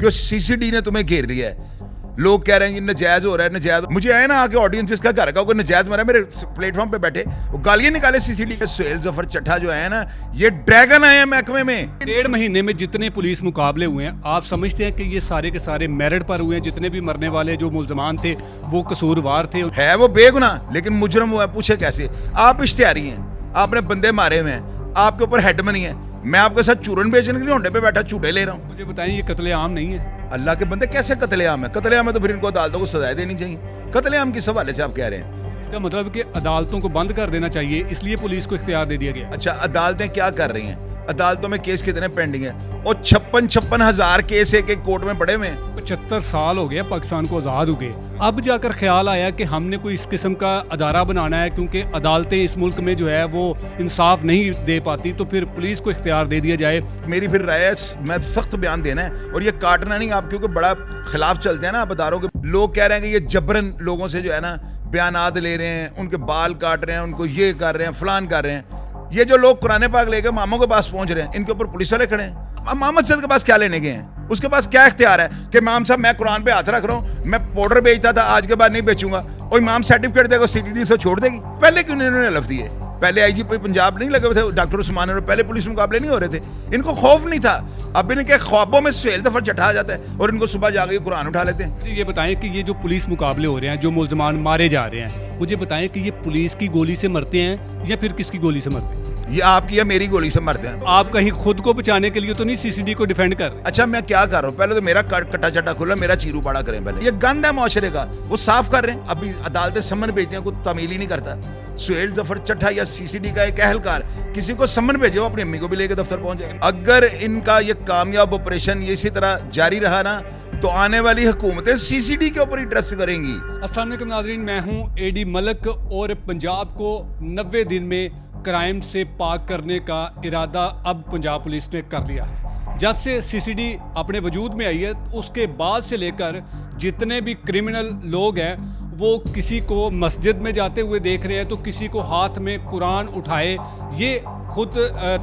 कि सीसीडी ने तुम्हें घेर लिया है। लोग कह रहे हैं ये नजायज हो रहा है, नजायज। मुझे आए ना आके ऑडियंस जिसका घर का कोई नजायज मरा मेरे प्लेटफॉर्म पे बैठे वो गालियां निकाले सीसीडी के। सुहेल जफर चट्टा जो है ना, ये ड्रैगन आए हैं महकमे में। 1.5 महीने में जितने पुलिस मुकाबले हुए हैं, आप समझते हैं कि ये सारे के सारे मेरिट पर हुए हैं? जितने भी मरने वाले जो मुल्जमान थे वो कसूरवार थे? है वो बेगुनाह, लेकिन मुजरम वो है। पूछे कैसे? आप इश्तिहारी हैं, आपने बंदे मारे हुए हैं, आपके ऊपर हेडमनी है। मैं आपके साथ चूरन बेचने के लिए होंडे पे बैठा झूठे ले रहा हूँ। मुझे बताएं, ये कत्लेआम नहीं है? अल्लाह के बंदे कैसे कत्लेआम है? कत्लेआम है तो फिर इनको अदालतों को सजाएं देनी चाहिए। कत्लेआम किस हवाले से आप कह रहे हैं? इसका मतलब कि अदालतों को बंद कर देना चाहिए, इसलिए पुलिस को इख्तियार दे दिया गया। अच्छा, अदालतें क्या कर रही हैं? अदालतों में केस कितने पेंडिंग है? और 56 हजार केस एक कोर्ट में पड़े हुए हैं। 75 साल हो गया पाकिस्तान को आज़ाद हो गए। अब जाकर ख्याल आया कि हमने कोई इस किस्म का अदारा बनाना है, क्योंकि अदालतें इस मुल्क में जो है वो इंसाफ नहीं दे पाती, तो फिर पुलिस को इख्तियार दे दिया जाए। मेरी फिर राय है, मैं सख्त बयान देना है और ये काटना नहीं। आप क्योंकि बड़ा खिलाफ चलते हैं ना आप अदारों के। लोग कह रहे हैं कि ये जबरन लोगों से जो है ना बयानात ले रहे हैं, उनके बाल काट रहे हैं, उनको ये कर रहे हैं, फलान कर रहे हैं। ये जो लोग कुरान पाक लेकर मामों के पास पहुंच रहे हैं, इनके ऊपर पुलिस वाले खड़े हैं। अब मोहम्मद सैयद के पास क्या लेने गए हैं? उसके पास क्या इख्तियार है कि इमाम साहब मैं कुरान पे हाथ रख रहा हूँ, मैं पाउडर बेचता था, आज के बाद नहीं बेचूंगा, और इमाम सर्टिफिकेट देगा सीटीडी से छोड़ देगी? पहले क्यों इन्होंने लफ्ज़ दिए? पहले आईजीपी पंजाब नहीं लगे हुए थे डॉक्टर उस्मान, और पहले पुलिस मुकाबले नहीं हो रहे थे? इनको खौफ नहीं था। अब इनके ख्वाबों में सुहेल जफर चट्टा आ जाता है और इनको सुबह जाके कुरान उठा लेते हैं। ये बताएं कि ये जो पुलिस मुकाबले हो रहे हैं, जो मुल्जमान मारे जा रहे हैं, मुझे बताएं कि ये पुलिस की गोली से मरते हैं या फिर किसकी गोली से मरते हैं? ये आपकी या मेरी गोली से मरते हैं। आप कहीं खुद को बचाने के लिए तो नहीं सीसीडी को डिफेंड कर? अच्छा, मैं क्या कर रहा हूँ? पहले तो मेरा कटा चटा खुला, मेरा चीरू पाड़ा करें। पहले ये गंद है मुआशरे का, वो साफ कर रहे हैं। अभी अदालतें सम्मन भेजती हैं, कोई तमील ही नहीं करता। सुहेल जफर चट्टा या सीसीडी का एक अहलकार किसी को सम्मन भेजे, वो अपनी अम्मी को भी लेकर दफ्तर पहुंच जाए। अगर इनका ये कामयाब ऑपरेशन इसी तरह जारी रहा ना, तो आने वाली हुकूमतें सीसीडी के ऊपर ही ट्रस्ट करेंगी। अस्सलाम वालेकुम नाज़रीन, मैं हूं एडी मलक और पंजाब को 90 दिन में क्राइम से पाक करने का इरादा अब पंजाब पुलिस ने कर लिया है। जब से सीसीडी अपने वजूद में आई है, उसके बाद से लेकर जितने भी क्रिमिनल लोग हैं वो किसी को मस्जिद में जाते हुए देख रहे हैं तो किसी को हाथ में कुरान उठाए ये खुद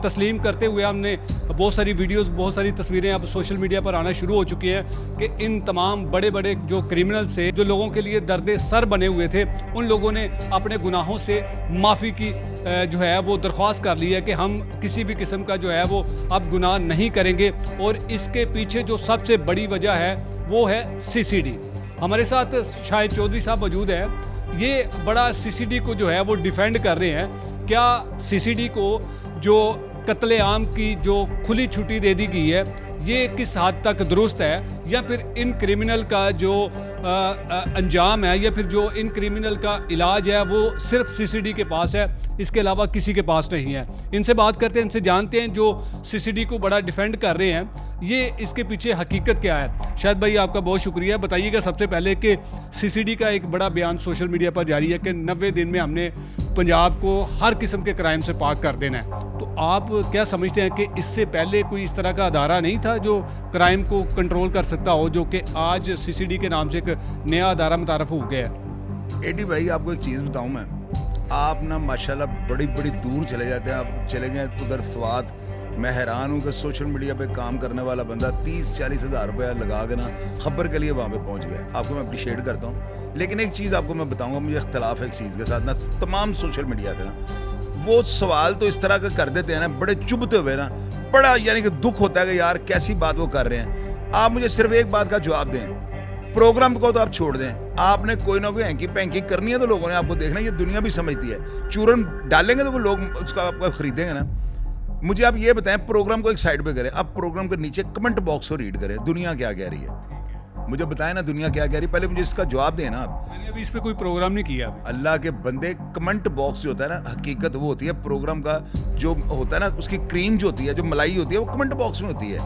तस्लीम करते हुए हमने बहुत सारी वीडियोस, बहुत सारी तस्वीरें अब सोशल मीडिया पर आना शुरू हो चुकी हैं कि इन तमाम बड़े बड़े जो क्रिमिनल्स थे, जो लोगों के लिए दर्द सर बने हुए थे, उन लोगों ने अपने गुनाहों से माफ़ी की जो है वो दरख्वास्त कर ली है कि हम किसी भी किस्म का जो है वो अब गुनाह नहीं करेंगे। और इसके पीछे जो सबसे बड़ी वजह है वो है सीसीडी। हमारे साथ शाहिद चौधरी साहब मौजूद हैं। ये बड़ा सीसीडी को जो है वो डिफेंड कर रहे हैं। क्या सीसीडी को जो कत्लेआम की जो खुली छुट्टी दे दी गई है, ये किस हद तक दुरुस्त है, या फिर इन क्रिमिनल का जो अंजाम है, या फिर जो इन क्रिमिनल का इलाज है वो सिर्फ सीसीडी के पास है, इसके अलावा किसी के पास नहीं है? इनसे बात करते हैं, इनसे जानते हैं जो सीसीडी को बड़ा डिफेंड कर रहे हैं, ये इसके पीछे हकीकत क्या है। शायद भाई आपका बहुत शुक्रिया। बताइएगा सबसे पहले कि सीसीडी का एक बड़ा बयान सोशल मीडिया पर जारी है कि 90 दिन में हमने पंजाब को हर किस्म के क्राइम से पाक कर देना है। तो आप क्या समझते हैं कि इससे पहले कोई इस तरह का अदारा नहीं था जो क्राइम को कंट्रोल कर सकता हो, जो कि आज सीसीडी के नाम से एक नया अदारा मुतारफ हो गया है? एडी भाई, आपको एक चीज़ बताऊं मैं, आप ना माशाल्लाह बड़ी बड़ी दूर चले जाते हैं। आप चले गए उधर स्वात। मैं हैरान हूँ कि सोशल मीडिया पे काम करने वाला बंदा 30-40 हज़ार रुपया लगा के ना खबर के लिए वहाँ पे पहुँच गया। आपको मैं अप्रिशिएट करता हूँ, लेकिन एक चीज़ आपको मैं बताऊँगा, मुझे इख्तलाफ है एक चीज़ के साथ ना, तमाम सोशल मीडिया पे ना वो सवाल तो इस तरह का कर देते हैं ना, बड़े चुभते हुए ना, बड़ा यानी कि दुख होता है कि यार कैसी बात वो कर रहे हैं। आप मुझे सिर्फ एक बात का जवाब दें, प्रोग्राम को तो आप छोड़ दें, आपने कोई ना कोई हैंकी पैंकी करनी है तो लोगों ने आपको देखना, ये दुनिया भी समझती है। चूरन डालेंगे तो लोग उसका आपको खरीदेंगे ना। मुझे आप ये बताएं, प्रोग्राम को एक साइड पे करें, आप प्रोग्राम के नीचे कमेंट बॉक्स को रीड करें, दुनिया क्या कह रही है। मुझे बताएं ना दुनिया क्या कह रही है, पहले मुझे इसका जवाब देना। आप मैंने अभी इस पे कोई प्रोग्राम नहीं किया। अल्लाह के बंदे, कमेंट बॉक्स जो होता है ना, हकीकत वो होती है प्रोग्राम का जो होता है ना, उसकी क्रीम जो होती है, जो मलाई होती है, वो कमेंट बॉक्स में होती है।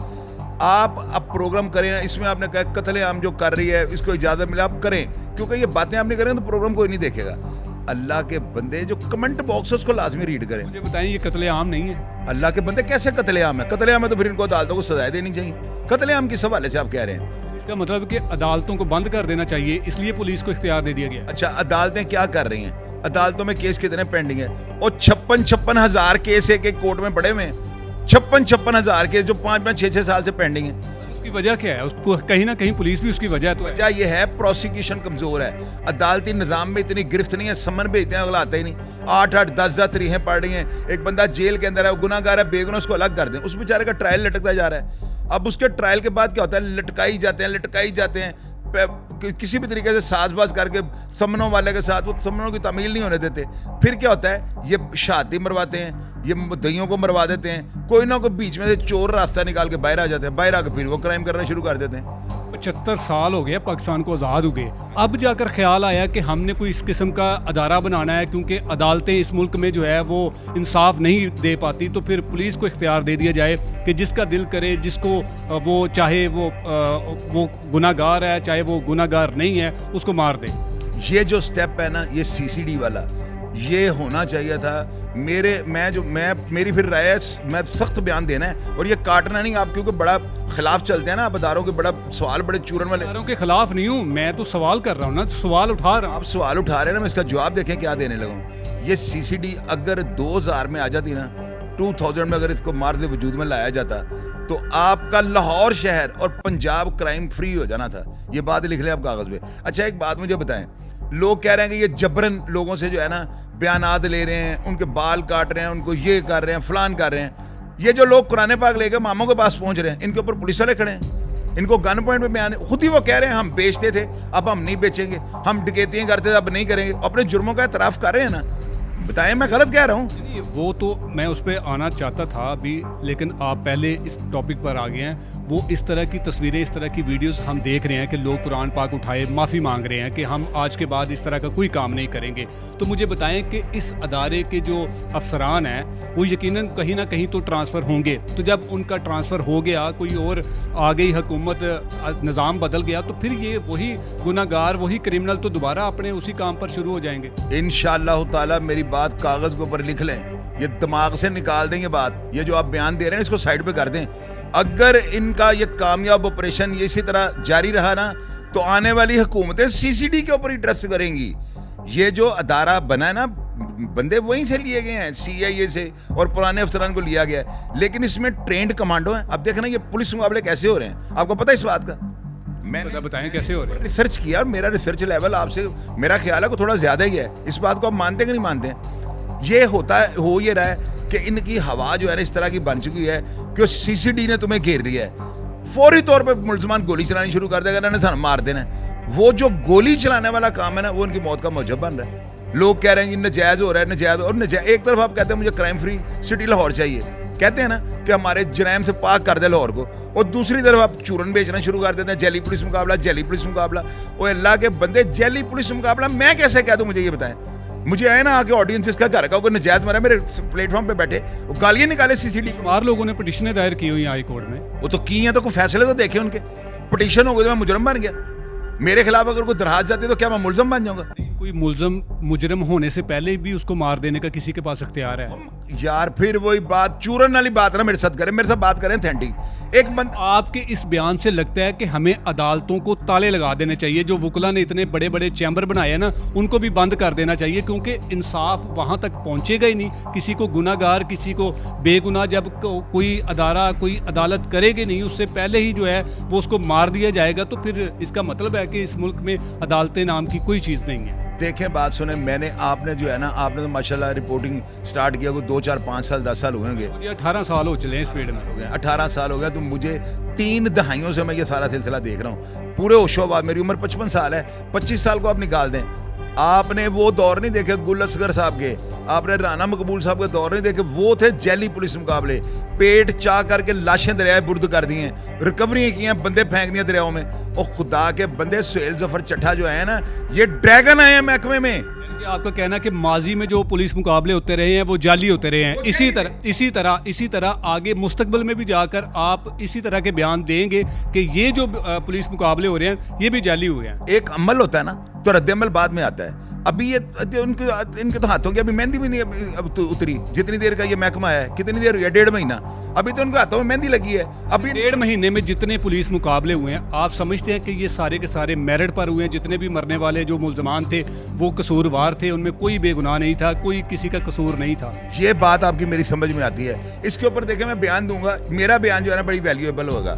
आप अब प्रोग्राम करें ना, इसमें आपने कहा कत्लेआम जो कर रही है इसको इजाज़त मिले, आप करें, क्योंकि ये बातें आप नहीं करेंगे तो प्रोग्राम कोई नहीं देखेगा। अल्लाह के बंदे, जो कमेंट बॉक्स है उसको लाजमी रीड करें। मुझे बताएं, ये कत्लेआम नहीं है? अल्लाह के बंदे कैसे कत्लेआम है? कत्लेआम है तो फिर इनको अदालतों को सजाएं देनी चाहिए। कत्लेआम किस हवाले से आप कह रहे हैं? इसका मतलब कि अदालतों को बंद कर देना चाहिए, इसलिए पुलिस को इख्तियार दे दिया गया। अच्छा, अदालतें क्या कर रही हैं? अदालतों में केस कितने पेंडिंग है? और 56 हजार केस एक कोर्ट में पड़े हुए हैं। 56 हजार केस जो 5-5, 6-6 साल से पेंडिंग है। उसकी वजह क्या है? उसको कहीं ना कहीं पुलिस भी उसकी वजह तो है। वजह यह है प्रोसिक्यूशन कमजोर है, अदालती निज़ाम में इतनी गिरफ्त नहीं है, समन भेजते हैं अगला आता ही नहीं। 8-8 10-10 तरीकें पड़ रही हैं, एक बंदा जेल के अंदर है, गुनाहगार है, बेगुनाह, उसको अलग कर दें, उस बेचारे का ट्रायल लटकता जा रहा है। अब उसके ट्रायल के बाद क्या होता है, लटकाई जाते हैं किसी भी तरीके से साजबाज करके समनों वाले के साथ, वो समनों की तामील नहीं होने देते। फिर क्या होता है, ये शहादती मरवाते हैं, ये दइयों को मरवा देते हैं, कोई ना कोई बीच में से चोर रास्ता निकाल के बाहर आ जाते हैं, बाहर आकर फिर वो क्राइम करना शुरू कर देते हैं। 75 साल हो गए पाकिस्तान को आज़ाद हुए, अब जाकर ख्याल आया कि हमने कोई इस किस्म का अदारा बनाना है, क्योंकि अदालतें इस मुल्क में जो है वो इंसाफ नहीं दे पाती, तो फिर पुलिस को इख्तियार दे दिया जाए कि जिसका दिल करे, जिसको वो चाहे वो गुनाहगार है चाहे वो गुनाहगार नहीं है, उसको मार दे। ये जो स्टेप है ना, ये सीसीडी वाला, ये होना चाहिए था। मेरी फिर राय है, मैं सख्त बयान देना है और ये काटना नहीं। आप क्योंकि बड़ा खिलाफ चलते हैं ना, आप अदारों के बड़ा सवाल बड़े चूरन वाले। अदारों के खिलाफ नहीं हूँ मैं, तो सवाल कर रहा हूँ ना, सवाल उठा रहा हूँ। आप सवाल उठा रहे हैं ना, मैं इसका जवाब देखें क्या देने लगा। ये सीसीडी अगर 2000 में आ जाती ना, 2000 में अगर इसको मार्द वजूद में लाया जाता, तो आपका लाहौर शहर और पंजाब क्राइम फ्री हो जाना था। ये बात लिख लें आप कागज पे। अच्छा, एक बात मुझे बताएं, लोग कह रहे हैं कि ये जबरन लोगों से जो है ना बयानात ले रहे हैं, उनके बाल काट रहे हैं, उनको ये कर रहे हैं, फलान कर रहे हैं। ये जो लोग कुरान पाक लेकर मामों के पास पहुंच रहे हैं, इनके ऊपर पुलिस वाले खड़े हैं, इनको गन पॉइंट पे बयान, खुद ही वो कह रहे हैं हम बेचते थे, अब हम नहीं बेचेंगे, हम डकैतियां करते थे, अब नहीं करेंगे। अपने जुर्मों का एतराफ़ कर रहे हैं ना। बताएं मैं गलत कह रहा हूँ? वो तो मैं उस पर आना चाहता था अभी, लेकिन आप पहले इस टॉपिक पर आ गए हैं। वो इस तरह की तस्वीरें, इस तरह की वीडियोस हम देख रहे हैं कि लोग कुरान पाक उठाए माफ़ी मांग रहे हैं कि हम आज के बाद इस तरह का कोई काम नहीं करेंगे। तो मुझे बताएं कि इस अदारे के जो अफसरान हैं वो यकीनन कहीं ना कहीं तो ट्रांसफ़र होंगे, तो जब उनका ट्रांसफ़र हो गया, कोई और आ गई हुकूमत, निज़ाम बदल गया, तो फिर ये वही गुनाहगार, वही क्रिमिनल तो दोबारा अपने उसी काम पर शुरू हो जाएंगे। इंशाअल्लाह ताला मेरी बात कागज़ के ऊपर लिख लें, ये दिमाग से निकाल देंगे बात। ये जो आप बयान दे रहे हैं इसको साइड पे कर दें। अगर इनका ये कामयाब ऑपरेशन ये इसी तरह जारी रहा ना, तो आने वाली हुकूमतें सीसीडी के ऊपर ही ट्रस्ट करेंगी। ये जो अदारा बना है ना, बंदे वहीं से लिए गए हैं, CIA से और पुराने अफसरान को लिया गया है, लेकिन इसमें ट्रेंड कमांडो हैं। अब देखना ये पुलिस मुकाबले कैसे हो रहे हैं, आपको पता है इस बात का? मैंने बताएं कैसे हो रहे हैं। रिसर्च किया और मेरा रिसर्च लेवल आपसे, मेरा ख्याल है को थोड़ा ज़्यादा ही है। इस बात को आप मानते हैं कि नहीं मानते हैं? ये होता है, हो ये रहा है कि इनकी हवा जो है ना इस तरह की बन चुकी है कि सीसीडी ने तुम्हें घेर लिया है, फौरी तौर पे मुलजमान गोली चलानी शुरू कर देगा, इन्होंने मार देना है। वो जो गोली चलाने वाला काम है ना, वो उनकी मौत का मौजब बन रहा है। लोग कह रहे हैं कि नजायज़ हो रहा है, नजायज़, और नजायज़ एक तरफ आप कहते हैं मुझे क्राइम फ्री सिटी लाहौर चाहिए, कहते हैं ना कि हमारे जराइम से पाक कर दे लाहौर को, और दूसरी तरफ आप चूरन बेचना शुरू कर देते हैं। जैली पुलिस मुकाबला, जैली पुलिस मुकाबला। वो अल्लाह के बंदे, जैली पुलिस मुकाबला मैं कैसे कह दूं? मुझे ये बताएं। मुझे आए ना आके ऑडियंस जिसका घर का कोई नजायज मरा, मेरे प्लेटफॉर्म पे बैठे वो गालियां निकाले सीसीडी। शुमार लोगों ने पटिशनें दायर की हुई हाई कोर्ट में, वो तो की हैं, तो कोई फैसले तो देखे उनके। पटिशन हो गई तो मैं मुजरम बन गया, मेरे खिलाफ अगर कोई दरखास्त जाती तो क्या मैं मुलजम बन जाऊंगा? कोई मुजरम होने से पहले भी उसको मार देने का किसी के पास इख्तियार है? यार फिर वही बात, चूरन वाली बात ना मेरे साथ करें, मेरे साथ बात करें ऑथेंटिक। एक बंद आपके इस बयान से लगता है कि हमें अदालतों को ताले लगा देने चाहिए। जो वकला ने इतने बड़े बड़े चैम्बर बनाए हैं ना, उनको भी बंद कर देना चाहिए, क्योंकि इंसाफ वहाँ तक पहुँचेगा ही नहीं। किसी को गुनाहगार, किसी को बेगुनाह जब कोई अदारा, कोई अदालत करेगी नहीं, उससे पहले ही जो है वो उसको मार दिया जाएगा, तो फिर इसका मतलब है कि इस मुल्क में अदालतें नाम की कोई चीज़ नहीं है। देखें, बात सुने, आपने जो है ना, आपने तो माशाल्लाह रिपोर्टिंग स्टार्ट किया को 2 4 5 साल 10 साल हुए होंगे। मुझे 18 साल हो चले हैं इस फील्ड में। हो गए 18 साल हो गया, तो मुझे 3 दहाइयों से मैं ये सारा सिलसिला देख रहा हूँ पूरे होशोबाद। मेरी उम्र 55 साल है, 25 साल को आप निकाल दें। आपने वो दौर नहीं देखे गुल असगर साहब के, आपने राना मकबूल साहब के दौर नहीं देखे। वो थे जैली पुलिस मुकाबले, पेट चा करके लाशें दरिया बुर्द कर दी हैं, रिकवरी की हैं, बंदे फेंक दिए दरियाओं में। और खुदा के बंदे, सुहेल जफर चट्ठा जो है ना, ये ड्रैगन आए हैं महकमे में। आपका कहना कि माजी में जो पुलिस मुकाबले होते रहे हैं वो जाली होते रहे हैं, इसी तरह आगे मुस्तकबिल में भी जाकर आप इसी तरह के बयान देंगे कि ये जो पुलिस मुकाबले हो रहे हैं ये भी जाली हुए हैं। एक अमल होता है ना, तो रद्द-ए-अमल बाद में आता है। अभी ये इनके तो हाथों की अभी मेहंदी भी नहीं अब तो उतरी। जितनी देर का ये महकमा है, कितनी देर हुई है? 1.5 महीना, अभी तो उनके हाथों में मेहंदी लगी है। अभी 1.5 महीने में जितने पुलिस मुकाबले हुए हैं, आप समझते हैं कि ये सारे के सारे मेरिट पर हुए हैं? जितने भी मरने वाले जो मुल्जमान थे वो कसूरवार थे, उनमें कोई बेगुनाह नहीं था, कोई किसी का कसूर नहीं था। ये बात आपकी मेरी समझ में आती है। इसके ऊपर देखें, मैं बयान दूंगा, मेरा बयान जो है ना बड़ी वैल्यूएबल होगा।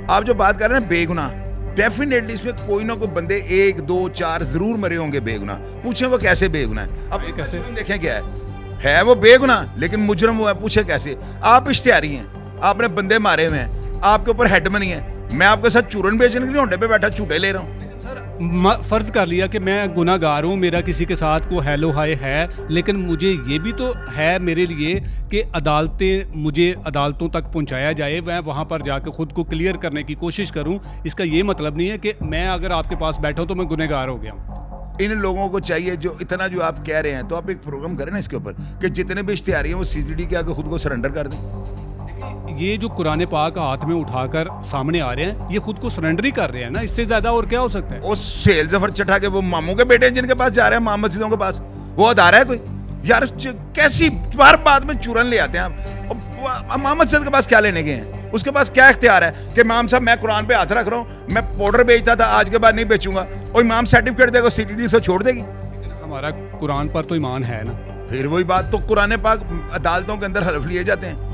आप जो बात कर रहे हैं बेगुनाह, डेफिनेटली इसमें कोई ना कोई बंदे 1 2 4 जरूर मरे होंगे बेगुनाह। पूछें वो कैसे बेगुनाह है? अब कैसे देखें क्या है वो बेगुनाह लेकिन मुजरम वो है। पूछे कैसे? आप इश्तिहारी हैं, आपने बंदे मारे हुए हैं, आपके ऊपर हेड मनी है, मैं आपके साथ चूरन बेचने के लिए होंडे पे बैठा झूठे ले रहा हूँ। फर्ज कर लिया कि मैं गुनाहगार हूँ, मेरा किसी के साथ को हेलो हाय है, लेकिन मुझे ये भी तो है मेरे लिए कि मुझे अदालतों तक पहुँचाया जाए, मैं वहाँ पर जाकर खुद को क्लियर करने की कोशिश करूँ। इसका ये मतलब नहीं है कि मैं अगर आपके पास बैठा हूँ तो मैं गुनहगार हो गया हूँ। इन लोगों को चाहिए जो इतना जो आप कह रहे हैं, तो आप एक प्रोग्राम करें ना इसके ऊपर कि जितने भी इश्तिहारी हैं वो सीसीडी के आगे खुद को सरेंडर कर दें। ये जो कुरान पाक हाथ में उठाकर सामने आ रहे हैं, ये खुद को सरेंडर ही कर रहे हैं ना, इससे ज्यादा और क्या हो सकता है? वो सेल जफर चढ़ा के वो मामू के बेटे जिनके पास जा रहे हैं, माम मस्जिदों के पास, वो अदारा है कोई? यार कैसी बार बाद में चूरन ले आते हैं आप। माम मस्जिद के पास क्या लेने गए हैं? उसके पास क्या इख्तियार है कि इमाम साहब मैं कुरान पे हाथ रख रहा हूँ, मैं पाउडर बेचता था, आज के बाद नहीं बेचूंगा, और इमाम सर्टिफिकेट देगा, सीटीडी से छोड़ देगी? हमारा कुरान पर तो ईमान है ना। फिर वही बात, तो कुरान पाक अदालतों के अंदर हलफ लिए जाते हैं।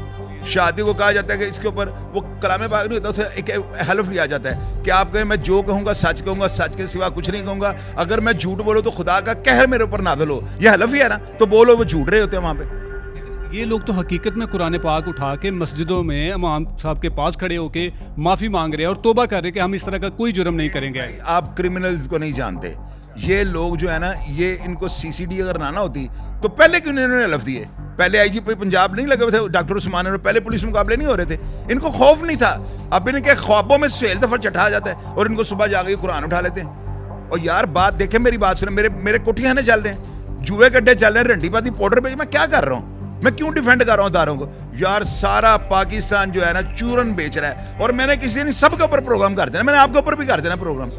शादी को कहा जाता है कि इसके ऊपर वो कलाम पाक नहीं होता, उसे एक हलफ लिया जाता है कि आप कहें मैं जो कहूँगा सच के सिवा कुछ नहीं कहूँगा, अगर मैं झूठ बोलूँ तो खुदा का कहर मेरे ऊपर नाज़िल हो। ये हलफ ही है ना, तो बोलो वो झूठ रहे होते हैं वहाँ पे। ये लोग तो हकीकत में कुरान पाक उठा के मस्जिदों में इमाम साहब के पास खड़े होके माफ़ी मांग रहे हैं और तौबा कर रहे हैं कि हम इस तरह का कोई जुर्म नहीं करेंगे। आप क्रिमिनल्स को नहीं जानते, ये लोग जो है ना, ये इनको सीसीडी अगर ना होती तो पहले क्यों इन्होंने हलफ दिए? पहले आईजीपी पंजाब नहीं लगे हुए थे डॉक्टर उस्मान, और पहले पुलिस मुकाबले नहीं हो रहे थे, इनको खौफ नहीं था। अब इनके ख्वाबों में सुहेल दफर चढ़ा जाता है और इनको सुबह जाके कुरान उठा लेते हैं। और यार बात देखें, मेरी बात सुने, मेरे कोठियाने चल रहे हैं, जुए गड्ढे चल रहे हैं, रंडीबाजी पाउडर बेच, मैं क्या कर रहा हूँ? मैं क्यों डिफेंड कर रहा हूँ अदारों को? यार सारा पाकिस्तान जो है ना चूरन बेच रहा है, और मैंने किसी ने सबके ऊपर प्रोग्राम कर देना, मैंने आपके ऊपर भी कर देना प्रोग्राम।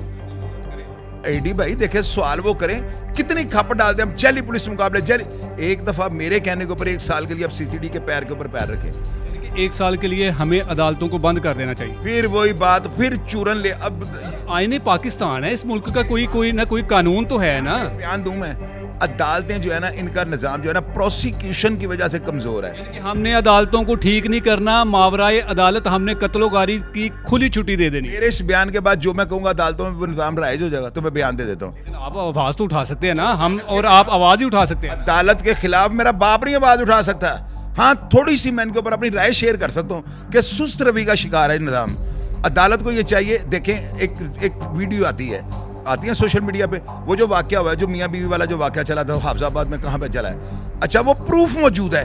एडी भाई देखे सवाल वो करें, कितनी खप डालते हैं हम, जेली पुलिस मुकाबले जेली। एक दफा मेरे कहने के ऊपर 1 साल के लिए आप सीसीडी के पैर के ऊपर पैर रखें। 1 साल के लिए हमें अदालतों को बंद कर देना चाहिए। फिर वही बात, फिर चूरन ले। अब आईने पाकिस्तान है, इस मुल्क का कोई ना कोई कानून तो है ना। बयान दूं मैं, अदालतें जो है ना, इनका निजाम जो है ना प्रोसिक्यूशन की वजह से कमजोर है। हमने अदालतों को ठीक नहीं करना, मावराए अदालत हमने कत्लोगारी की खुली छुट्टी दे देनी। मेरे इस बयान के बाद जो मैं कहूंगा अदालतों में निजाम राइज हो जाएगा, तो मैं बयान दे देता हूँ। आप आवाज तो उठा सकते हैं ना, हम और आप आवाज ही उठा सकते हैं। अदालत के खिलाफ मेरा बाप नहीं आवाज उठा सकता। हाँ, थोड़ी सी मैं इनके ऊपर अपनी राय शेयर कर सकता हूँ कि सुस्त रवि का शिकार है निजाम। अदालत को ये चाहिए, देखें एक वीडियो आती है सोशल मीडिया पे, वो जो वाकया हुआ है, जो मियाँ बीवी वाला जो वाकया चला था हाफिजाबाद में, कहाँ पे चला है? अच्छा, वो प्रूफ मौजूद है।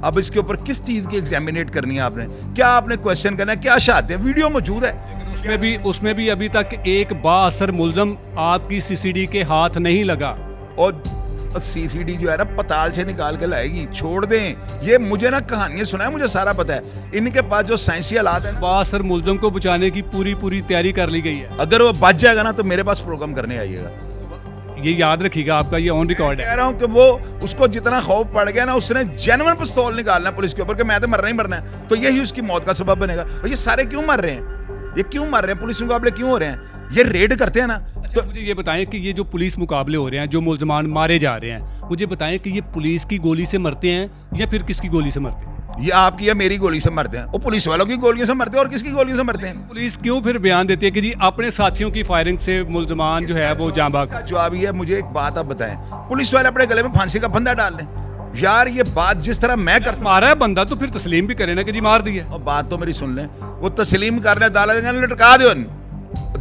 अब इसके ऊपर किस चीज की एग्जामिनेट करनी है आपने, क्या आपने क्वेश्चन करना है, क्या चाहते हैं? वीडियो मौजूद है। उसमें भी अभी तक एक बाअसर मुल्जम आपकी सीसीडी के हाथ नहीं लगा। और सीसीडी जो है ना पताल से निकाल के लाएगी, छोड़ दें। ये मुझे ना कहानियां सुनाए, मुझे सारा पता है। इनके पास जो साइंसी हालात है, बाअसर मुल्जम को बचाने की पूरी तैयारी कर ली गई है। अगर वो बच जाएगा ना तो मेरे पास प्रोग्राम करने आइएगा। ये याद रखिएगा, आपका ये ऑन रिकॉर्ड है। कह रहा हूँ कि वो उसको जितना खौफ पड़ गया ना, उसने जेन्युइन पिस्तौल निकालना पुलिस के ऊपर कि मैं तो मरना ही मरना है, तो यही उसकी मौत का सबब बनेगा। और ये सारे क्यों मर रहे हैं? ये क्यों मर रहे हैं? पुलिस मुकाबले क्यों हो रहे हैं? ये रेड करते हैं ना। तो मुझे ये बताएं कि ये जो पुलिस मुकाबले हो रहे हैं, जो मुल्जमान मारे जा रहे हैं, मुझे बताएं कि ये पुलिस की गोली से मरते हैं या फिर किसकी गोली से मरते हैं? ये आपकी या मेरी गोली से मरते हैं? वो पुलिस वालों की गोलियों से मरते हैं। और किसकी गोलियों से मरते हैं? पुलिस क्यों फिर बयान देती है कि जी अपने साथियों की फायरिंग से मुल्जमान जो है वो जाँ भाग? जवाब ये है, मुझे एक बात आप बताएं, पुलिस वाले अपने गले में फांसी का फंदा डाल लें? यार ये बात जिस तरह मैं करता, मारा है बंदा तो फिर तस्लीम भी करे ना कि जी मार दिया। और बात तो मेरी सुन लें, वो तस्लीम कर रहे अदालत लटका दो।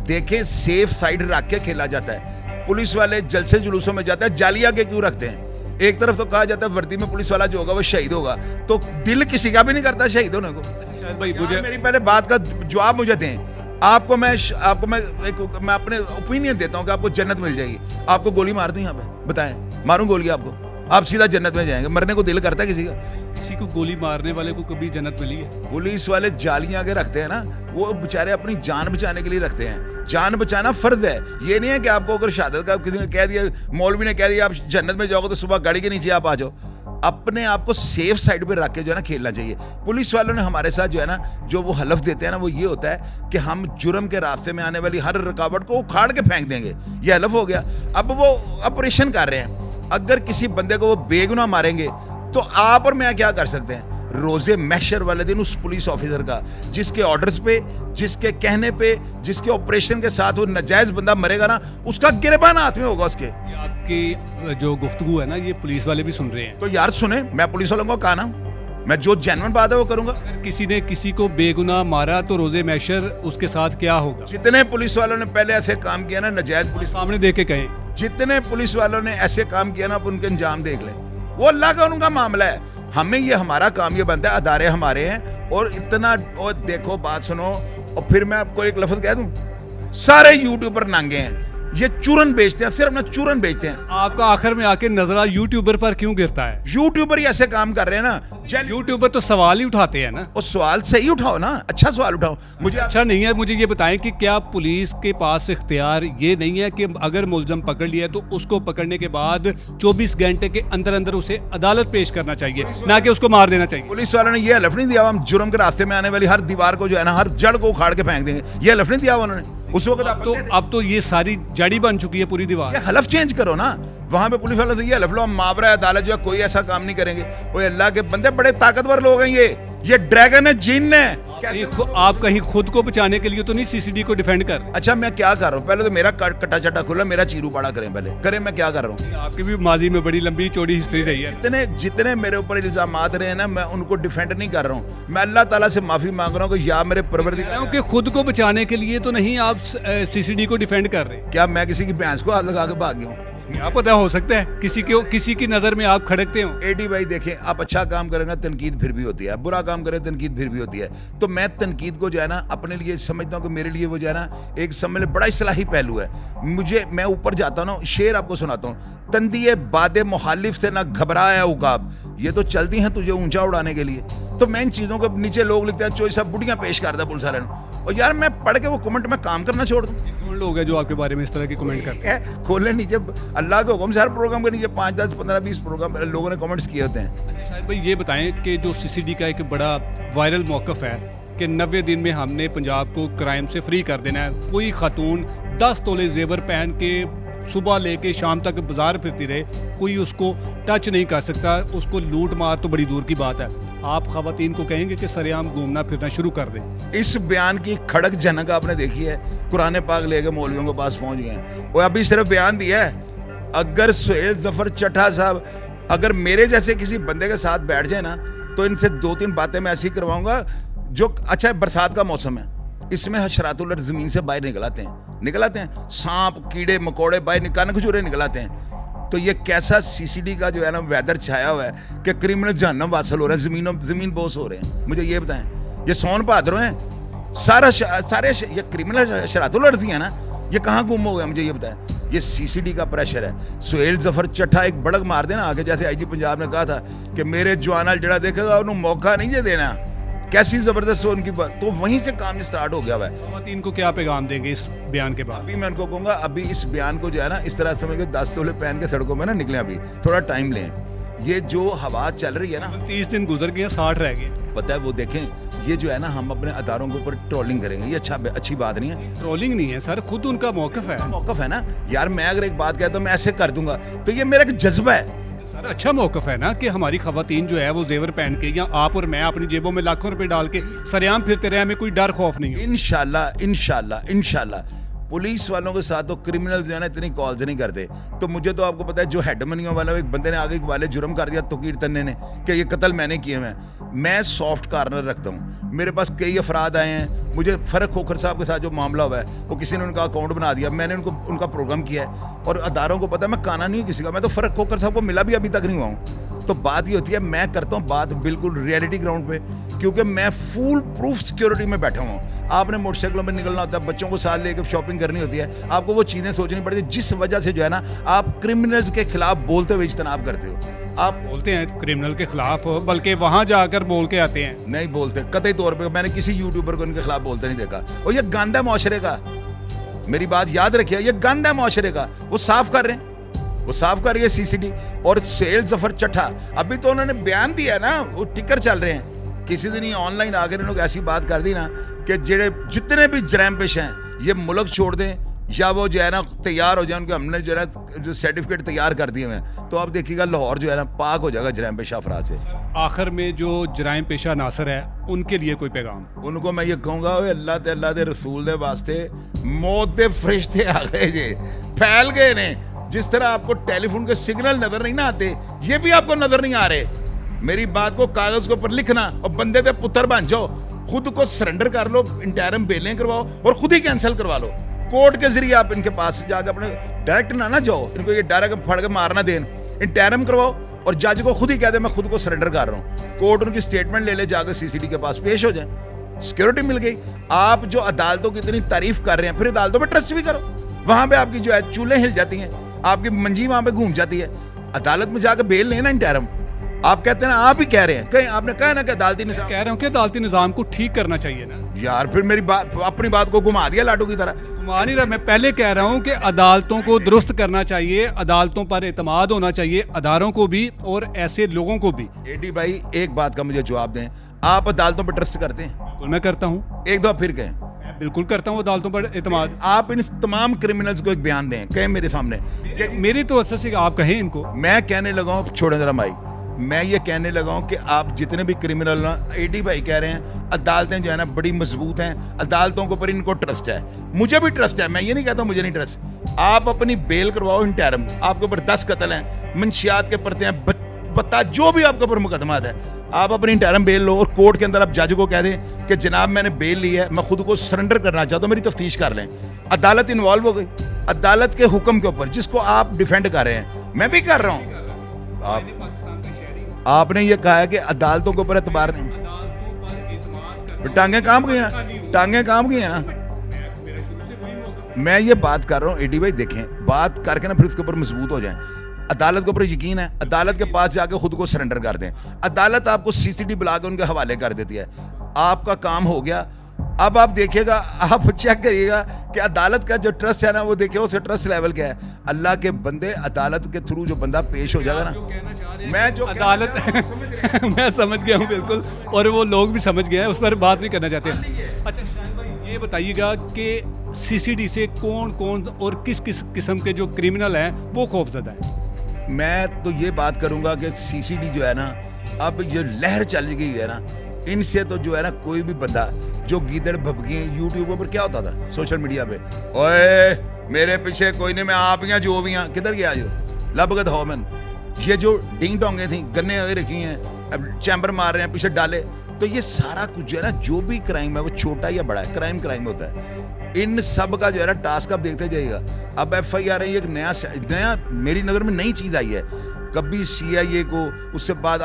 देखें, सेफ साइड रख के खेला जाता है। पुलिस वाले जलसे जुलूसों में जाते हैं, जालिया के क्यों रखते हैं? एक तरफ तो कहा जाता है वर्दी में पुलिस वाला जो होगा वो शहीद होगा, तो दिल किसी का भी नहीं करता शहीद होने को। शायद भाई मुझे मेरी पहले बात का जवाब मुझे दें। आपको मैं अपने ओपिनियन देता हूँ कि आपको जन्नत मिल जाएगी। आपको गोली मार दूं यहाँ पे, बताएं, मारूं गोली आपको, आप सीधा जन्नत में जाएंगे? मरने को दिल करता है किसी का? किसी को गोली मारने वाले को कभी जन्नत मिली है? पुलिस वाले जालियां के रखते हैं ना, वो बेचारे अपनी जान बचाने के लिए रखते हैं। जान बचाना फर्ज है। ये नहीं है कि आपको अगर शहादत का किसी ने कह दिया, मौलवी ने कह दिया आप जन्नत में जाओगे, तो सुबह गाड़ी के नीचे आप आ जाओ। अपने आप को सेफ साइड पे रख के जो है ना खेलना चाहिए। पुलिस वालों ने हमारे साथ जो है ना, जो वो हलफ देते हैं ना, वो ये होता है कि हम जुर्म के रास्ते में आने वाली हर रुकावट को उखाड़ के फेंक देंगे। ये हलफ हो गया। अब वो ऑपरेशन कर रहे हैं। अगर किसी बंदे को वो बेगुनाह मारेंगे तो आप और मैं क्या कर सकते हैं? रोजे महशर वाले दिन उस पुलिस ऑफिसर का जिसके ऑर्डर्स पे, जिसके कहने पे, जिसके ऑपरेशन के साथ वो नाजायज बंदा मरेगा ना, उसका गिरबान हाथ में होगा उसके। ये आपकी जो गुफ्तगू है ना, ये पुलिस वाले भी सुन रहे हैं। तो यार सुने, मैं पुलिस वालों को कहा ना, मैं जो जेन्युइन बात है वो करूंगा। अगर किसी ने किसी को बेगुनाह मारा तो रोजे मैशर उसके साथ क्या होगा? जितने पुलिस वालों ने पहले ऐसे काम किया ना, नाजायज पुलिस, सामने देख के कहें, जितने पुलिस वालों ने ऐसे काम किया ना, आप उनके अंजाम देख लें। वो अल्लाह का उनका मामला है। हमें ये, हमारा काम ये बनता है, अदारे हमारे हैं। और इतना, और देखो बात सुनो, और फिर मैं आपको एक लफ्ज कह दूं, सारे यूट्यूबर नांगे हैं, ये चूरन बेचते हैं, सिर्फ ना चूरन बेचते हैं। आपका आखिर में आके नजरा यूट्यूबर पर क्यों गिरता है? यूट्यूबर ही ऐसे काम कर रहे हैं ना, यूट्यूबर तो सवाल ही उठाते हैं ना। और सवाल सही उठाओ ना, अच्छा सवाल उठाओ। मुझे अच्छा नहीं है, मुझे ये बताएं कि क्या पुलिस के पास इख्तियार ये नहीं है कि अगर मुलजम पकड़ लिया तो उसको पकड़ने के बाद 24 घंटे के अंदर अंदर उसे अदालत पेश करना चाहिए, ना कि उसको मार देना चाहिए? पुलिस वालों ने ये हलफ नहीं दिया हम जुर्म के रास्ते में आने वाली हर दीवार को जो है ना, हर जड़ को उखाड़ के फेंक देंगे, ये हलफ नहीं दिया उन्होंने उस वक्त। अब तो ये सारी जड़ी बन चुकी है पूरी दीवार। ये हलफ चेंज करो ना, वहां पे पुलिस वालों से ये हलफ लो, हम मावरा अदालत जो है कोई ऐसा काम नहीं करेंगे। वो अल्लाह के बंदे, बड़े ताकतवर लोग हैं ये ड्रैगन है, जिन है। आप कहीं खुद को बचाने के लिए तो नहीं सीसीडी को डिफेंड कर? अच्छा मैं क्या कर रहा हूँ, पहले तो मेरा कटा चटा खुला, मेरा चीरू पाड़ा करें, पहले करें मैं क्या कर रहा हूँ। आपकी भी माजी में बड़ी लंबी चौड़ी हिस्ट्री रही है। जितने जितने मेरे ऊपर इल्जामात रहे हैं ना, मैं उनको डिफेंड नहीं कर रहा हूँ। मैं अल्लाह ताला से माफी मांग रहा हूँ कि या मेरे परवरदिगार, कि खुद को बचाने के लिए तो नहीं आप सीसीडी को डिफेंड कर रहे? क्या मैं किसी की भैंस को हाथ लगा के भाग गया हूँ? क्या पता, हो सकता है किसी की नजर में आप खड़कते हो। एडी भाई देखें, आप अच्छा काम करेंगे तनकीद फिर भी होती है, बुरा काम करें तनकीद फिर भी होती है। तो मैं तनकीद को जो है ना अपने लिए समझता हूँ कि मेरे लिए वो जो है ना एक समझ बड़ा इस्लाही पहलू है। मैं ऊपर जाता हूँ ना, शेर आपको सुनाता हूँ, तंदिए बादे मुखालिफ से ना घबराया उकाब, ये तो चलती हैं तुझे ऊंचा उड़ाने के लिए। तो मैं इन चीज़ों के नीचे लोग लिखते हैं चोई साहब बुढ़ियाँ पेश करता पुलिस वाले ने, और यार मैं पढ़ के वो कमेंट में काम करना छोड़ दूँ। कौन लोग हैं जो आपके बारे में इस तरह की कमेंट करते हैं? खोले नीचे अल्लाह के हुक्म से हर प्रोग्राम के नीचे 5, 10, 15, 20 प्रोग्राम लोगों ने कमेंट्स किए होते हैं। अच्छा शायद भाई ये बताएं कि जो सीसीडी का एक बड़ा वायरल मौक़िफ़ है कि 90 दिन में हमने पंजाब को क्राइम से फ्री कर देना है, कोई खातून 10 तोले जेवर पहन के सुबह लेके शाम तक बाजार फिरती रहे, कोई उसको टच नहीं कर सकता, उसको लूट मार तो बड़ी दूर की बात है। आप ख़वातीन को कहेंगे कि सरेआम घूमना फिरना शुरू कर दें? इस बयान की खड़क झनक आपने देखी है, कुरान पाक लेके मौलवियों के पास पहुंच गए हैं। वो अभी सिर्फ बयान दिया है। अगर सुहेल जफर चट्टा साहब अगर मेरे जैसे किसी बंदे के साथ बैठ जाए ना, तो इनसे 2-3 बातें मैं ऐसी करवाऊंगा जो, अच्छा बरसात का मौसम है, इसमें हशरातुल अर्ज़ ज़मीन से बाहर निकल आते हैं, सांप कीड़े मकोड़े बाहर कान खजूरे निकल आते हैं। तो ये कैसा सीसीडी का जो है ना वेदर छाया हुआ है कि क्रिमिनल जहन्नम वासल हो रहे हैं, जमीन बोस हो रहे हैं। मुझे ये बताएं, ये सोन भाद्रों हैं, सारे ये क्रिमिनल शरातुल अर्ज़ी है ना, ये कहाँ गुम हो गए? मुझे ये बताएं। ये सीसीडी का प्रेशर है। सुहेल जफर चट्टा एक बड़क मार देना आगे, जैसे आईजी पंजाब ने कहा था कि मेरे जवाना जड़ा देखेगा उन्होंने मौका नहीं जे देना, कैसी जबरदस्त हो उनकी बात। तो वहीं से काम स्टार्ट हो गया है। ख़वातीन को क्या पैगाम देंगे इस बयान के बाद? अभी मैं उनको कहूँगा, अभी इस बयान को जो है ना इस तरह समझ के 10 तोले पहन के सड़कों में ना निकले, अभी थोड़ा टाइम लें। ये जो हवा चल रही है ना, 30 दिन गुजर गए, 60 रह गए, पता है वो देखें, ये जो है ना हम अपने अदारों के ऊपर ट्रोलिंग करेंगे, ये अच्छी बात नहीं है। ट्रोलिंग नहीं है सर, खुद उनका मौक़िफ़ है। मौक़िफ़ है ना यार, मैं अगर एक बात कहता हूँ मैं ऐसे कर दूंगा, तो ये मेरा एक जज्बा है। सर अच्छा मौक़िफ़ है ना कि हमारी ख़वातीन जो है वो जेवर पहन के, या आप और मैं अपनी जेबों में लाखों रुपए डाल के सरेआम फिरते रहे, हमें कोई डर खौफ नहीं है। इंशाल्लाह पुलिस वालों के साथ तो क्रिमिनल जो है ना इतनी कॉल्स नहीं करते। तो मुझे तो आपको पता है, जो हेड मनियों वाला एक बंदे ने आगे वाले जुर्म कर दिया तोकीर तन्ने ने कि ये कत्ल मैंने किए हैं, मैं सॉफ्ट कार्नर रखता हूँ। मेरे पास कई अफराद आए हैं, मुझे फ़र्क खोखर साहब के साथ जो मामला हुआ है, वो किसी ने उनका अकाउंट बना दिया, मैंने उनका प्रोग्राम किया है, और अदारों को पता है मैं काना नहीं हूँ किसी का, मैं तो फ़र्क खोखर साहब को मिला भी अभी तक नहीं हुआ हूँ। तो बात ये होती है, मैं करता हूँ बात बिल्कुल रियलिटी ग्राउंड पे, क्योंकि मैं फुल प्रूफ सिक्योरिटी में बैठा हूँ। आपने मोटरसाइकिलों में निकलना होता है, बच्चों को साथ लेकर शॉपिंग करनी होती है, आपको वो चीज़ें सोचनी पड़ती है, जिस वजह से जो है ना आप क्रिमिनल्स के खिलाफ बोलते हुए इज्तनाब करते हो। आप बोलते हैं क्रिमिनल के खिलाफ, बल्कि वहाँ जाकर बोल के आते हैं? नहीं बोलते कतई तौर पे, मैंने किसी यूट्यूबर को इनके खिलाफ बोलते नहीं देखा। और ये गंदा मुआशरे का, मेरी बात याद रखिए, ये गंदा मुआशरे का वो साफ कर रहे हैं, वो साफ कर रही है सीसीडी। और सुहेल जफर चट्टा, अभी तो उन्होंने बयान दिया ना, वो टिकर चल रहे हैं। किसी दिन ये ऑनलाइन आकर इन्होंने ऐसी बात कर दी ना कि जितने भी जराइम पेश हैं ये मुल्क छोड़ दें, या वो जो है ना तैयार हो जाए, उनके हमने जो है ना जो सर्टिफिकेट तैयार कर दिए हुए हैं, तो आप देखिएगा लाहौर जो है ना पाक हो जाएगा जराइम पेशा अफराद से। आखिर में जो जराइम पेशा नासर है उनके लिए कोई पैगाम? उनको मैं ये कहूँगा, अल्लाह दे रसूल दे वास्ते मौत दे फरिश्ते आ गए जे, फैल गए ने। जिस तरह आपको टेलीफोन के सिग्नल नजर नहीं ना आते, ये भी आपको नजर नहीं आ रहे। मेरी बात को कागज के ऊपर लिखना और बंदे के पुत्र बन जाओ, खुद को सरेंडर कर लो, इंटरम बेलें करवाओ और खुद ही कैंसिल करवा लो। कोर्ट के जरिए आप इनके पास जाकर अपने डायरेक्ट ना जाओ, इनको ये डायरेक्ट फड़ के मारना देन, इंटरम करवाओ और जज को खुद ही कह दे मैं खुद को सरेंडर कर रहा हूँ। कोर्ट उनकी स्टेटमेंट ले ले, जाकर सीसीडी के पास पेश हो जाए, सिक्योरिटी मिल गई। आप जो अदालतों की इतनी तारीफ कर रहे हैं, फिर अदालतों में ट्रस्ट भी करो। वहां पे आपकी जो है चूल्हे हिल जाती हैं, आपकी मंजी वहां पे घूम जाती है। अदालत में जाकर बेल लेना इंटरम, आप कहते हैं ना, आप ही कह रहे हैं, कहीं आपने कहा ना कि अदालती निजाम, कह रहा हूँ कि अदालती निज़ाम को ठीक करना चाहिए ना यार। फिर मेरी बात, अपनी बात को घुमा दिया लाडू की तरह। घुमा नहीं रहा, मैं पहले कह रहा हूँ कि अदालतों को दुरुस्त करना चाहिए, अदालतों पर एतमाद होना चाहिए, अदारों को भी और ऐसे लोगों को भी। एडी भाई एक बात का मुझे जवाब दें, आप अदालतों पर ट्रस्ट करते हैं? बिल्कुल मैं करता हूँ, एक दो फिर कहें। मैं बिल्कुल करता हूँ अदालतों पर एतमाद। आप इन तमाम क्रिमिनल्स को एक बयान दें, कहें मेरे सामने। मेरी तो अच्छा से आप कहें इनको। मैं कहने लगा हूँ, छोड़े जरा भाई, मैं ये कहने लगा हूँ कि आप जितने भी क्रिमिनल ना, एडी भाई कह रहे हैं अदालतें जो है ना बड़ी मजबूत हैं, अदालतों के ऊपर इनको ट्रस्ट है। मुझे भी ट्रस्ट है, मैं ये नहीं कहता मुझे नहीं ट्रस्ट। आप अपनी बेल करवाओ इंटरम, आपके ऊपर 10 कत्ल हैं, मंशियात के परते हैं, बता जो भी आपके ऊपर मुकदमात है, आप अपनी इंटरम बेल लो और कोर्ट के अंदर आप जज को कह दें कि जनाब मैंने बेल ली है, मैं खुद को सरेंडर करना चाहता हूँ, मेरी तफ्तीश कर लें। अदालत इन्वॉल्व हो गई, अदालत के हुक्म के ऊपर, जिसको आप डिफेंड कर रहे हैं, मैं भी कर रहा हूँ। आपने ये कहा है कि अदालतों के ऊपर एतबार नहीं, टांगे काम की है ना, टांगे काम की है ना। मैं ये बात कर रहा हूँ एडी भाई, देखें बात करके ना फिर उसके ऊपर मजबूत हो जाए। अदालत के ऊपर यकीन है, अदालत के पास जाके खुद को सरेंडर कर दें। अदालत आपको सीसीडी बुला के उनके हवाले कर देती है, आपका काम हो गया। अब आप देखिएगा, आप चेक करिएगा कि अदालत का जो ट्रस्ट है ना, वो देखिए उसका ट्रस्ट लेवल क्या है। अल्लाह के बंदे, अदालत के थ्रू जो बंदा पेश हो जाएगा ना, मैं जो अदालत मैं समझ गया हूँ बिल्कुल, और वो लोग भी समझ गए हैं, उस पर बात नहीं करना चाहते। अच्छा शाहिद भाई, ये बताइएगा कि सीसीडी से कौन कौन और किस किस किस्म के जो क्रिमिनल हैं वो खौफजदा हैं? मैं तो ये बात करूंगा कि सीसीडी जो है ना, अब जो लहर चल गई है ना, इनसे तो जो है ना कोई भी बंदा जो गीदड़ भभगे यूट्यूब पर क्या होता था सोशल मीडिया पे, ओए मेरे पीछे कोई नहीं, मैं आप ही जो भी हैं, किधर गया जो लबगत हो मैन, ये जो डिंग डोंगे थी, गन्ने रखी हैं, अब चैम्बर मार रहे हैं पीछे डाले, तो ये सारा कुछ जो है ना, जो भी क्राइम है वो छोटा या बड़ा है, क्राइम होता है। इन सब का जो है ना टास्क आप देखते जाइएगा। अब FIR एक नया मेरी नज़र में नई चीज़ आई है। कभी CIA को, उससे बाद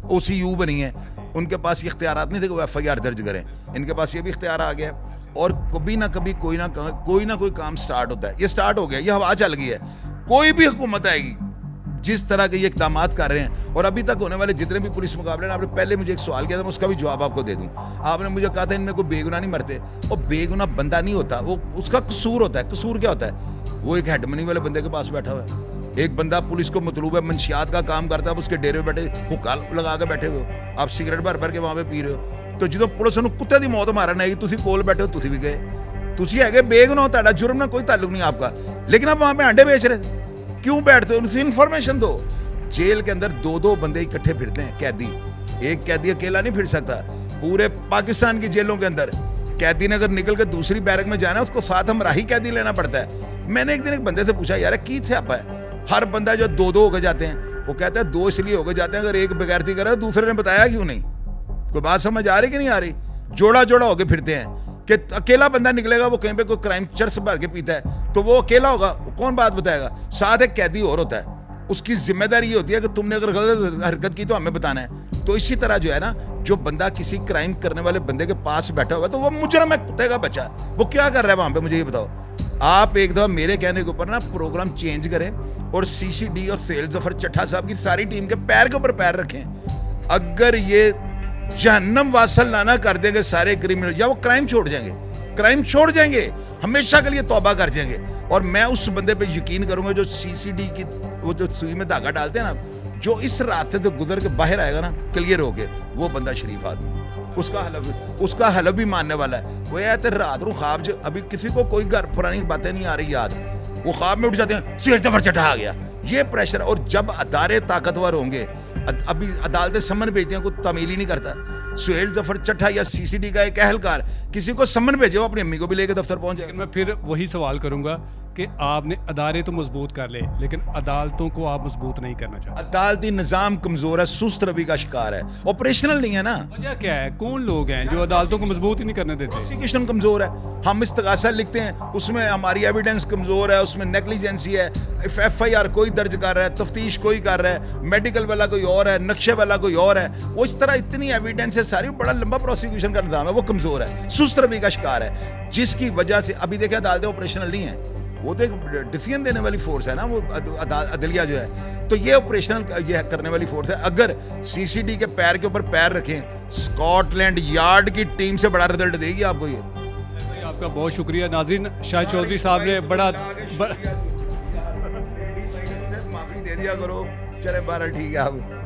OCU बनी है, उनके पास ये इख्तियारात नहीं थे कि वो FIR दर्ज करें, इनके पास ये भी इख्तियार आ गया है। और कभी ना कभी कोई ना कोई काम स्टार्ट होता है, ये स्टार्ट हो गया, ये हवा चल गई है। कोई भी हुकूमत आएगी, जिस तरह के ये इक़दामात कर रहे हैं, और अभी तक होने वाले जितने भी पुलिस मुकाबले हैं, आपने पहले मुझे एक सवाल किया था, मैं उसका भी जवाब आपको दे दूं। आपने मुझे कहा था इनमें कोई बेगुनाह नहीं मरते, और बेगुनाह बंदा नहीं होता, वो उसका कसूर होता है। कसूर क्या होता है? वो एक हेडमनी वाले बंदे के पास बैठा हुआ है, एक बंदा पुलिस को मतलूब है, मंशियात का काम करता है, आप उसके डेरे में बैठे हुक्का लगा के बैठे हुए हो, आप सिगरेट भर के वहाँ पे पी रहे हो, तो जो पुलिस ਨੂੰ कुत्ते की मौत मारन आएगी, तुसी कोल बैठे हो, तुसी भी गए, तुसी है बेगुनाह, ਤੁਹਾਡਾ जुर्म ना कोई ताल्लुक नहीं आपका, लेकिन आप वहाँ पे अंडे बेच रहे, क्यों बैठते हो? उनसे इन्फॉर्मेशन दो। जेल के अंदर 2-2 बंदे इकट्ठे फिरते हैं, कैदी। एक कैदी अकेला नहीं फिर सकता। पूरे पाकिस्तान की जेलों के अंदर कैदी ने अगर निकल कर दूसरी बैरक में जाना है, उसको साथ हमराही कैदी लेना पड़ता है। मैंने एक दिन एक बंदे से पूछा, यार की स्यापा है, हर बंदा जो 2-2 होकर जाते हैं, वो कहता है 2 इसलिए होकर जाते हैं, अगर एक बेगैरती करे दूसरे ने बताया क्यों नहीं। कोई बात समझ आ रही कि नहीं आ रही? जोड़ा होकर फिरते हैं कि अकेला बंदा निकलेगा, वो कहीं पे कोई क्राइम चर्च भर के पीता है, तो वो अकेला होगा, कौन बात बताएगा? साथ एक कैदी और होता है, उसकी जिम्मेदारी ये होती है कि तुमने अगर गलत हरकत की तो हमें बताना है। तो इसी तरह जो है ना, जो बंदा किसी क्राइम करने वाले बंदे के पास बैठा हुआ है, तो वो मुजरम है, कुत्ते का बच्चा, वो क्या कर रहा है वहां पे, मुझे ये बताओ। आप एक दफा मेरे कहने के ऊपर ना प्रोग्राम चेंज करें और CCD और सेल जफर चट्टा साहब की सारी टीम के पैर के ऊपर पैर रखें। अगर ये जहन्नम वासल ना कर देंगे सारे क्रिमिनल, या वो क्राइम छोड़ जाएंगे, हमेशा के लिए तौबा कर जाएंगे। और मैं उस बंदे पे यकीन करूंगा जो CCD की वो जो सुई में धागा डालते हैं ना, जो इस रास्ते से गुजर के बाहर आएगा ना क्लियर होके, वो बंदा शरीफ आदमी है। उसका हलफ भी मानने वाला है। वो है तो रात को ख्वाब अभी किसी को कोई घर पुरानी बातें नहीं आ रही याद, वो ख्वाब में उठ जाते हैं, सुहेल जफर चट्टा आ गया, ये प्रेशर। और जब अदारे ताकतवर होंगे, अभी अदालतें समन भेजती हैं, कोई तमील ही नहीं करता। सुहेल जफर चट्टा या सीसीडी का एक अहलकार किसी को समन भेजे, वो अपनी अम्मी को भी लेकर दफ्तर पहुंच जाए। मैं फिर वही सवाल करूंगा कि आपने अदारे तो मजबूत कर ले, लेकिन अदालतों को आप मजबूत नहीं करना चाहते। अदालती निज़ाम कमज़ोर है, सुस्त रवि का शिकार है, ऑपरेशनल नहीं है ना। वजह क्या है? कौन लोग हैं जो अदालतों को मजबूत ही नहीं करने देते? प्रोसिक्यूशन कमज़ोर है। हम इस्तगासा लिखते हैं, उसमें हमारी एविडेंस कमज़ोर है, उसमें नेग्लिजेंसी है। FIR कोई दर्ज कर रहा है, तफ्तीश कोई कर रहा है, मेडिकल वाला कोई और है, नक्शे वाला कोई और है। वो इस तरह इतनी एविडेंस है सारी, बड़ा लंबा प्रोसिक्यूशन का निज़ाम है, वो कमज़ोर है, सुस्त रवि का शिकार है, जिसकी वजह से अभी देखें अदालतें ऑपरेशनल नहीं है। वो तो एक डिसीजन देने वाली फोर्स है ना, वो अदलिया जो है, तो ये ऑपरेशनल ये करने वाली फोर्स है। अगर सीसीडी के पैर के ऊपर पैर रखें, स्कॉटलैंड यार्ड की टीम से बड़ा रिजल्ट देगी आपको ये। भाई आपका बहुत शुक्रिया। नाज़रीन, शाहिद चौधरी साहब ने बड़ा माफी दे दिया करो, चले बारह ठीक है,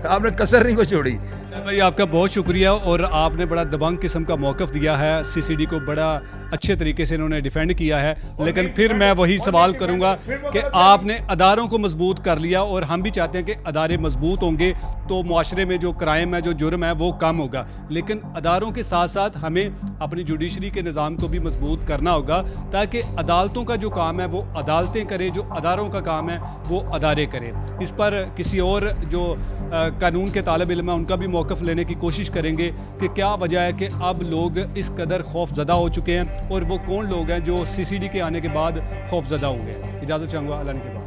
आपने कसर नहीं को छोड़ी। भाई आपका बहुत शुक्रिया, और आपने बड़ा दबंग किस्म का मौक़िफ़ दिया है, सीसीडी को बड़ा अच्छे तरीके से इन्होंने डिफेंड किया है। लेकिन फिर मैं वही सवाल करूंगा कि आपने अदारों को मजबूत कर लिया, और हम भी चाहते हैं कि अदारे मजबूत होंगे तो मुआशरे में जो क्राइम है, जो जुर्म है, वो कम होगा। लेकिन अदारों के साथ साथ हमें अपनी जुडिशरी के निज़ाम को भी मजबूत करना होगा, ताकि अदालतों का जो काम है वो अदालतें करें, जो अदारों का काम है वो अदारे करें। इस पर किसी और जो कानून के तालिब इल्म है उनका भी मौक़िफ़ लेने की कोशिश करेंगे कि क्या वजह है कि अब लोग इस कदर खौफज़दा हो चुके हैं, और वो कौन लोग हैं जो सीसीडी के आने के बाद खौफज़दा होंगे। इजाज़त चाहूँगा, अल्लाह ने के बाद।